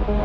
Bu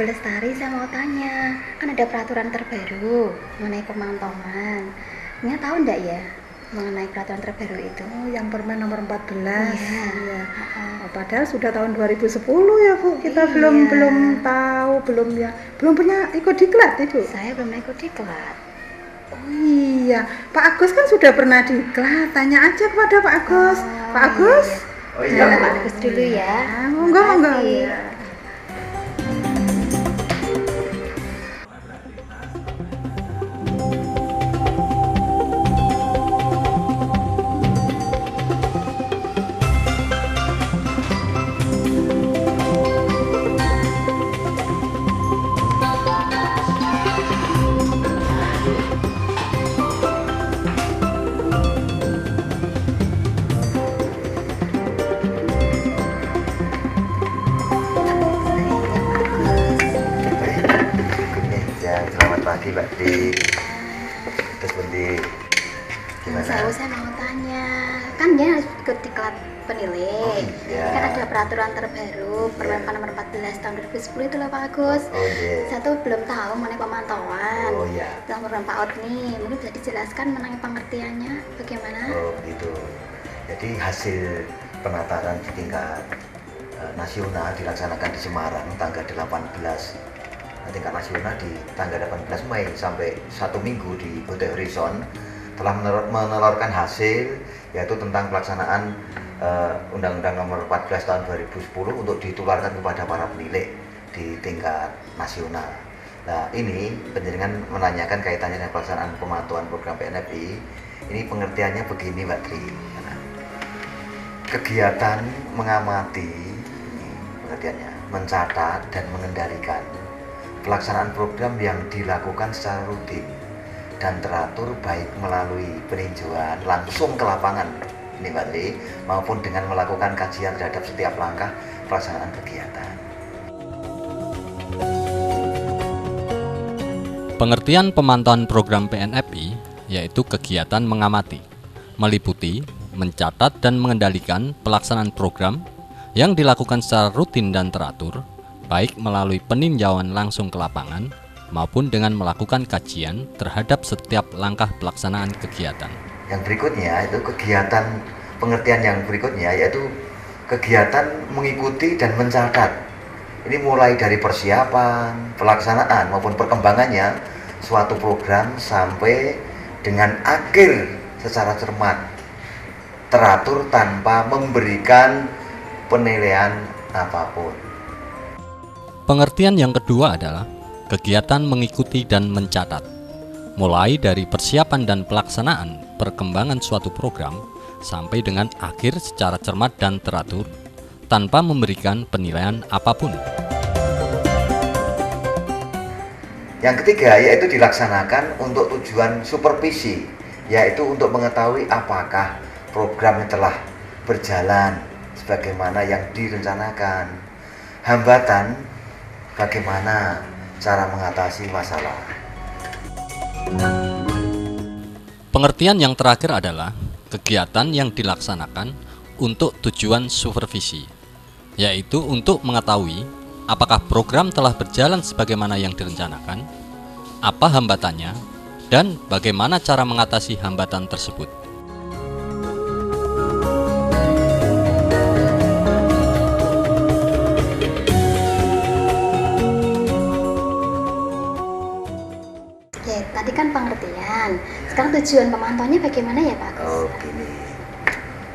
Lestari, saya mau tanya, kan ada peraturan terbaru mengenai pemantauan. Nya tahu enggak ya mengenai peraturan terbaru itu? Oh, yang Permen nomor 14. Iya. Iya. Oh, padahal sudah tahun 2010 ya, Bu. Kita Iya. belum tahu, belum punya ikut diklat, Ibu. Saya belum ikut diklat. Oh iya, Pak Agus kan sudah pernah diklat. Tanya aja kepada Pak Agus. Oh, Pak Agus? Iya, iya. Oh iya. Pak Agus dulu ya. Monggo, monggo. Makasih. Selamat pagi Mbak Di. Terus Bundi, gimana? Saya mau tanya, kan dia harus ikut diklat penilai. Oh, iya. Kan ada peraturan terbaru Permen nomor 14 tahun 2010 itu loh Pak Agus. Oh iya. Saya tuh belum tahu mengenai pemantauan. Oh iya. Nomor Pak Out nih, mungkin bisa dijelaskan mengenai pengertiannya bagaimana? Oh gitu. Jadi hasil penataran di tingkat nasional dilaksanakan di Semarang tanggal 18 tingkat nasional di tanggal 18 Mei sampai 1 minggu di Hotel Horizon telah menelurkan hasil yaitu tentang pelaksanaan Undang-Undang Nomor 14 Tahun 2010 untuk ditularkan kepada para penilai di tingkat nasional. Nah ini penjaringan menanyakan kaitannya dengan pelaksanaan pemantauan program PNFI. Ini pengertiannya begini Mbak Tri. Kegiatan mengamati, ini pengertiannya, mencatat dan mengendalikan pelaksanaan program yang dilakukan secara rutin dan teratur baik melalui peninjauan langsung ke lapangan ini Mbak Tri, maupun dengan melakukan kajian terhadap setiap langkah pelaksanaan kegiatan. Pengertian pemantauan program PNFI yaitu kegiatan mengamati, meliputi, mencatat dan mengendalikan pelaksanaan program yang dilakukan secara rutin dan teratur baik melalui peninjauan langsung ke lapangan maupun dengan melakukan kajian terhadap setiap langkah pelaksanaan kegiatan. Yang berikutnya itu kegiatan, pengertian yang berikutnya yaitu kegiatan mengikuti dan mencatat. Ini mulai dari persiapan, pelaksanaan maupun perkembangannya suatu program sampai dengan akhir secara cermat, teratur tanpa memberikan penilaian apapun. Pengertian yang kedua adalah kegiatan mengikuti dan mencatat, mulai dari persiapan dan pelaksanaan perkembangan suatu program sampai dengan akhir secara cermat dan teratur tanpa memberikan penilaian apapun. Yang ketiga yaitu dilaksanakan untuk tujuan supervisi, yaitu untuk mengetahui apakah programnya telah berjalan sebagaimana yang direncanakan. Hambatan, bagaimana cara mengatasi masalah. Pengertian yang terakhir adalah kegiatan yang dilaksanakan untuk tujuan supervisi, yaitu untuk mengetahui apakah program telah berjalan sebagaimana yang direncanakan, apa hambatannya, dan bagaimana cara mengatasi hambatan tersebut. Oke, tadi kan pengertian. Sekarang tujuan pemantauannya bagaimana ya Pak Agus? Oh gini,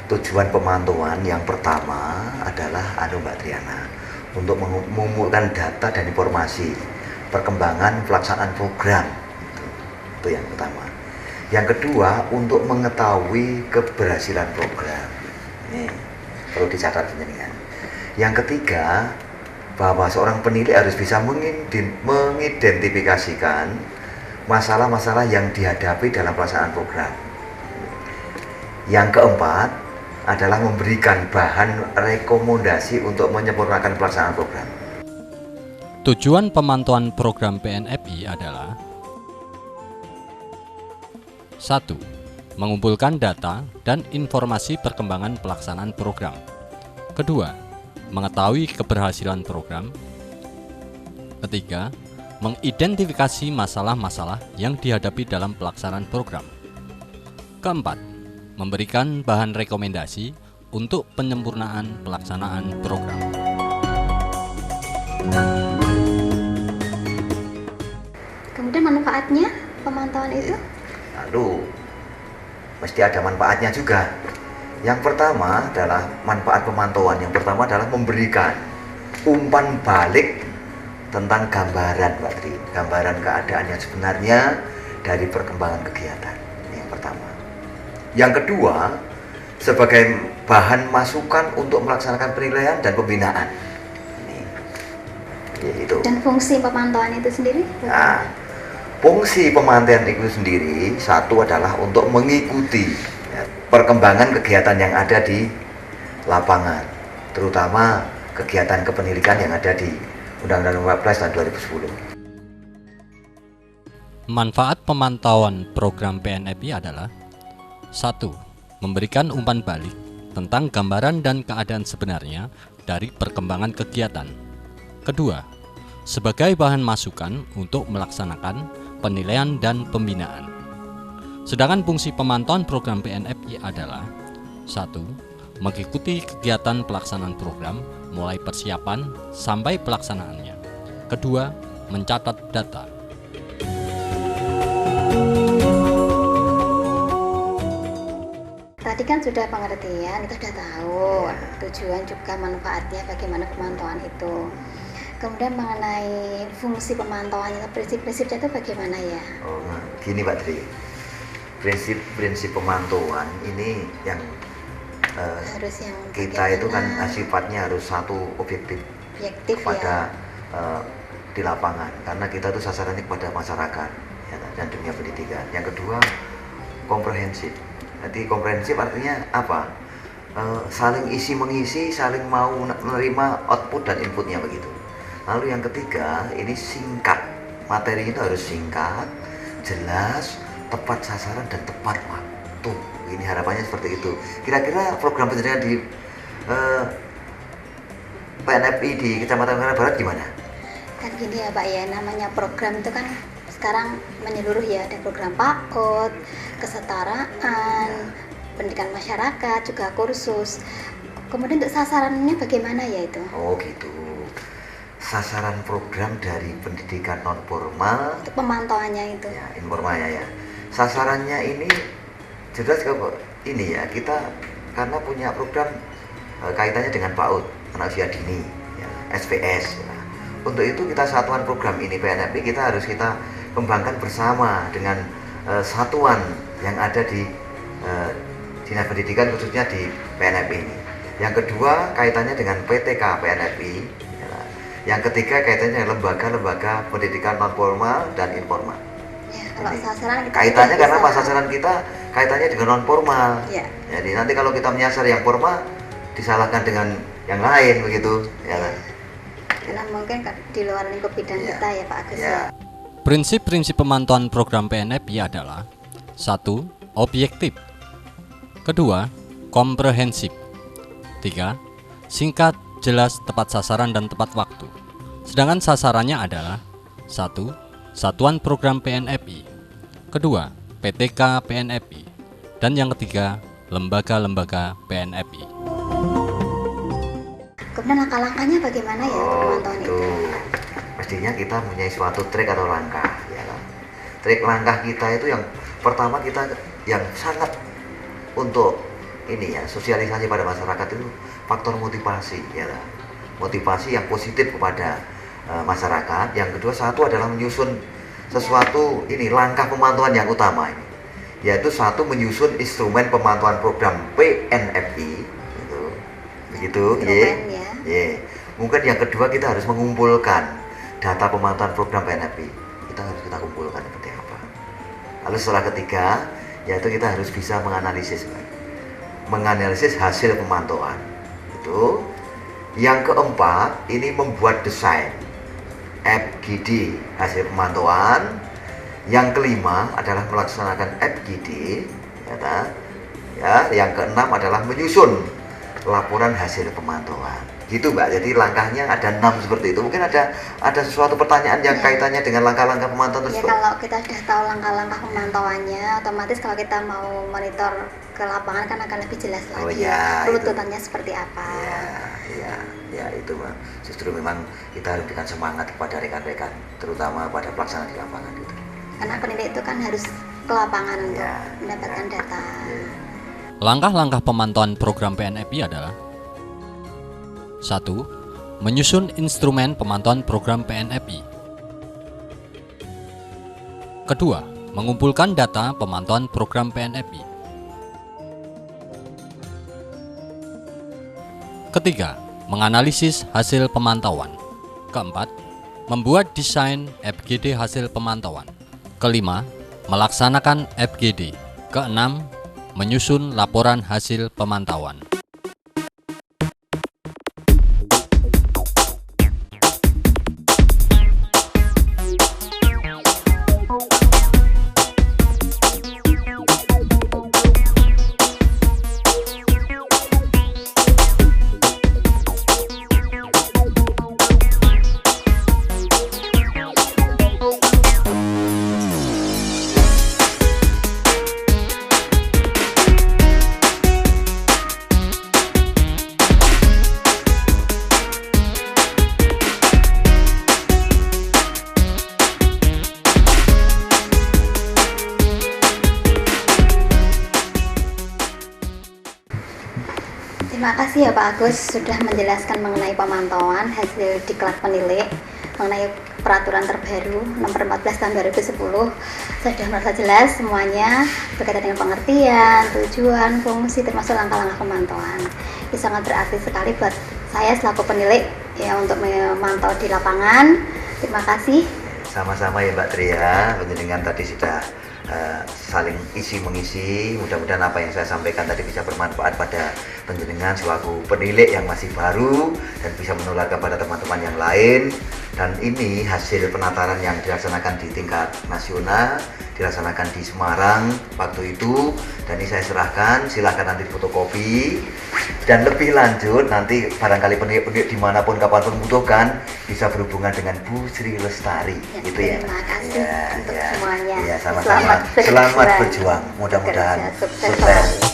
tujuan pemantauan yang pertama adalah Mbak Triana, untuk mengumpulkan data dan informasi perkembangan pelaksanaan program. Itu yang pertama. Yang kedua, untuk mengetahui keberhasilan program. Ini perlu dicatat jenengan. Yang ketiga, bahwa seorang penilai harus bisa mengidentifikasikan masalah-masalah yang dihadapi dalam pelaksanaan program. Yang keempat adalah memberikan bahan rekomendasi untuk menyempurnakan pelaksanaan program. Tujuan pemantauan program PNFI adalah 1. Mengumpulkan data dan informasi perkembangan pelaksanaan program. Kedua, mengetahui keberhasilan program. Ketiga, mengidentifikasi masalah-masalah yang dihadapi dalam pelaksanaan program. Keempat, memberikan bahan rekomendasi untuk penyempurnaan pelaksanaan program. Kemudian manfaatnya pemantauan itu? Lalu, mesti ada manfaatnya juga. Yang pertama adalah manfaat pemantauan. Yang pertama adalah memberikan umpan balik tentang gambaran, Mbak Tri. Gambaran keadaan yang sebenarnya dari perkembangan kegiatan. Ini yang pertama. Yang kedua, sebagai bahan masukan untuk melaksanakan penilaian dan pembinaan. Ini, yaitu. Dan fungsi pemantauan itu sendiri? Nah, fungsi pemantauan itu sendiri satu adalah untuk mengikuti perkembangan kegiatan yang ada di lapangan, terutama kegiatan kependidikan yang ada di Undang-Undang 15 tahun 2010. Manfaat pemantauan program PNFI adalah 1. Memberikan umpan balik tentang gambaran dan keadaan sebenarnya dari perkembangan kegiatan. Kedua, sebagai bahan masukan untuk melaksanakan penilaian dan pembinaan. Sedangkan fungsi pemantauan program PNFI adalah 1. Mengikuti kegiatan pelaksanaan program mulai persiapan sampai pelaksanaannya. Kedua, mencatat data. Tadi kan sudah pengertian, kita sudah tahu tujuan juga manfaatnya bagaimana pemantauan itu. Kemudian mengenai fungsi pemantauan itu, prinsip-prinsipnya itu bagaimana ya? Oh, gini Mbak Tri, prinsip pemantauan ini yang Harus yang kita itu kan bagaimana? sifatnya harus satu objektif ya. kepada di lapangan, karena kita itu sasarannya kepada masyarakat ya, dan dunia pendidikan. Yang kedua, komprehensif. Jadi komprehensif artinya apa? Saling isi mengisi, saling mau menerima output dan inputnya begitu. Lalu yang ketiga, ini singkat. Materi itu harus singkat, jelas, tepat sasaran dan tepat waktu. Ini harapannya seperti itu. Kira-kira program pendidikan di PNFI di Kecamatan Karang Barat gimana? Kan gini ya Pak ya, namanya program itu kan sekarang menyeluruh ya, ada program PAUD, kesetaraan, pendidikan masyarakat, juga kursus. Kemudian untuk sasarannya bagaimana ya itu? Oh gitu. Sasaran program dari pendidikan non formal, Untuk pemantauannya itu. ya informalnya ya. Sasarannya ini jelas kok ini ya, kita karena punya program kaitannya dengan PAUD, anak usia dini, ya, SPS. Ya. Untuk itu kita satuan program ini PNFI kita harus kita kembangkan bersama dengan satuan yang ada di Dinas Pendidikan khususnya di PNFI ini. Yang kedua kaitannya dengan PTK PNFI. Yang ketiga kaitannya dengan lembaga-lembaga pendidikan non formal dan informal. Ya, kalau sasaran kita Kaitannya karena bisa- sasaran kita kaitannya dengan non formal. Ya. Jadi nanti kalau kita menyasar yang formal disalahkan dengan yang lain begitu, ya kan? Karena mungkin di luar lingkup bidang Ya. kita ya Pak Agus. Ya. Prinsip-prinsip pemantauan program PNFI adalah: 1. Objektif. 2. Komprehensif. 3. Singkat, jelas, tepat sasaran dan tepat waktu. Sedangkan sasarannya adalah: 1. Satuan program PNFI. 2. PTK PNFI. Dan yang ketiga, lembaga-lembaga PNFI. Kemudian langkah-langkahnya bagaimana ya untuk pemantauan itu? Mestinya kita punya suatu trik atau langkah, ya kan? Trik langkah kita itu yang pertama kita yang sangat untuk ini ya, sosialisasi pada masyarakat itu faktor motivasi, ya kan? Motivasi yang positif kepada masyarakat. Yang kedua, satu adalah menyusun sesuatu ini langkah pemantauan yang utama ini, yaitu satu menyusun instrumen pemantauan program PNFI begitu, Instrumen, ya. Mungkin yang kedua kita harus mengumpulkan data pemantauan program PNFI. Kita kumpulkan seperti apa. Lalu setelah ketiga, yaitu kita harus bisa menganalisis hasil pemantauan. Itu. Yang keempat, ini membuat desain FGD hasil pemantauan. Yang kelima adalah melaksanakan FGD, ya. Yang keenam adalah menyusun laporan hasil pemantauan. Gitu Mbak. Jadi langkahnya ada 6 seperti itu. Mungkin ada sesuatu pertanyaan yang kaitannya dengan langkah-langkah pemantauan Ya, tersebut. kalau kita sudah tahu langkah-langkah pemantauannya, otomatis kalau kita mau monitor ke lapangan kan akan lebih jelas Oh, lagi ya, runtutannya seperti apa. Ya itu Mbak. Justru memang kita harus berikan semangat kepada rekan-rekan, terutama pada pelaksanaan di lapangan itu. Karena pendidik itu kan harus ke lapangan untuk Ya, mendapatkan data. Langkah-langkah pemantauan program PNFI adalah: 1. Menyusun instrumen pemantauan program PNFI. 2. Mengumpulkan data pemantauan program PNFI. 3. Menganalisis hasil pemantauan. 4. Membuat desain FGD hasil pemantauan. 5. Melaksanakan FGD. 6. Menyusun laporan hasil pemantauan. Terima kasih ya Pak Agus sudah menjelaskan mengenai pemantauan hasil diklat penilik mengenai peraturan terbaru nomor 14 tahun 2010. Sudah merasa jelas semuanya berkaitan dengan pengertian, tujuan, fungsi termasuk langkah-langkah pemantauan. Ini sangat berarti sekali buat saya selaku penilik ya untuk memantau di lapangan. Terima kasih. Sama-sama ya Mbak Tria, penjenengan tadi sudah saling isi mengisi. Mudah-mudahan apa yang saya sampaikan tadi bisa bermanfaat pada penjenengan selaku penilik yang masih baru dan bisa menular kepada teman-teman yang lain. Dan ini hasil penataran yang dilaksanakan di tingkat nasional, dilaksanakan di Semarang waktu itu, dan ini saya serahkan, silahkan nanti fotokopi. Dan lebih lanjut nanti barangkali penilik-penilik dimanapun kapanpun membutuhkan bisa berhubungan dengan Bu Sri Lestari, Ya, gitu ya. terima kasih untuk semuanya. Ya, sama-sama. Selamat berjuang. Mudah-mudahan bekerja, sukses sukses. selalu.